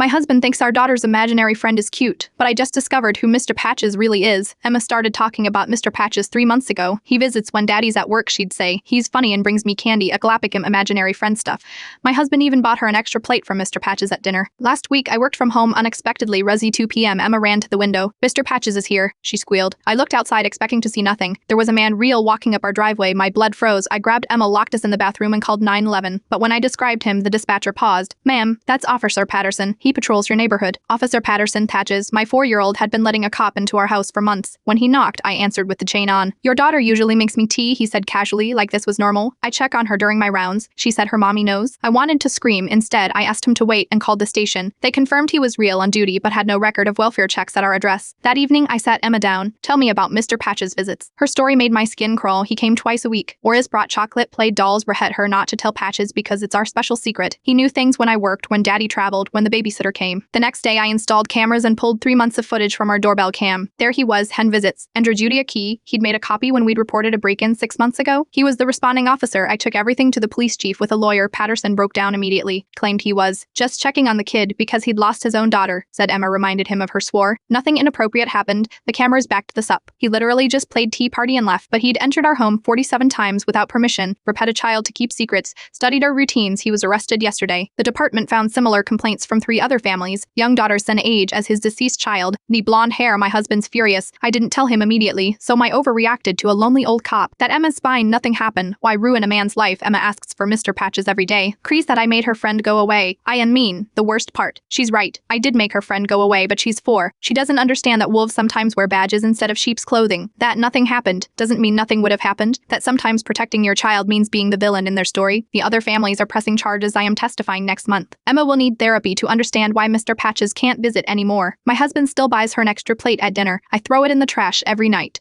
My husband thinks our daughter's imaginary friend is cute, but I just discovered who Mr. Patches really is. Emma started talking about Mr. Patches 3 months ago. He visits when Daddy's at work, she'd say. He's funny and brings me candy, a galapagos imaginary friend stuff. My husband even bought her an extra plate from Mr. Patches at dinner. Last week, I worked from home unexpectedly. Rusy 2 p.m. Emma ran to the window. Mr. Patches is here, she squealed. I looked outside expecting to see nothing. There was a man real walking up our driveway. My blood froze. I grabbed Emma, locked us in the bathroom, and called 911. But when I described him, the dispatcher paused. Ma'am, that's Officer Patterson. He patrols your neighborhood. Officer Patterson, Thatches. My 4-year-old had been letting a cop into our house for months. When he knocked, I answered with the chain on. Your daughter usually makes me tea, he said casually, like this was normal. I check on her during my rounds. She said her mommy knows. I wanted to scream. Instead, I asked him to wait and called the station. They confirmed he was real on duty but had no record of welfare checks at our address. That evening, I sat Emma down. Tell me about Mr. Patches' visits. Her story made my skin crawl. He came twice a week. Oris brought chocolate, played dolls, rehet her not to tell Patches because it's our special secret. He knew things when I worked, when Daddy traveled, when the babysitter came. The next day, I installed cameras and pulled 3 months of footage from our doorbell cam. There he was, hen visits. Andrew Judy a key. He'd made a copy when we'd reported a break-in 6 months ago. He was the responding officer. I took everything to the police chief with a lawyer. Patterson broke down immediately. Claimed he was just checking on the kid because he'd lost his own daughter, said Emma, reminded him of her swore. Nothing inappropriate happened. The cameras backed this up. He literally just played tea party and left, but he'd entered our home 47 times without permission, repet a child to keep secrets, studied our routines. He was arrested yesterday. The department found similar complaints from 3 other families. Young daughter same age as his deceased child. The blonde hair. My husband's furious. I didn't tell him immediately, so I overreacted to a lonely old cop. That Emma's fine, nothing happened. Why ruin a man's life? Emma asks for Mr. Patches every day. Crease that I made her friend go away. I am mean. The worst part. She's right. I did make her friend go away, but she's 4. She doesn't understand that wolves sometimes wear badges instead of sheep's clothing. That nothing happened doesn't mean nothing would have happened. That sometimes protecting your child means being the villain in their story. The other families are pressing charges. I am testifying next month. Emma will need therapy to understand why Mr. Patches can't visit anymore. My husband still buys her an extra plate at dinner. I throw it in the trash every night.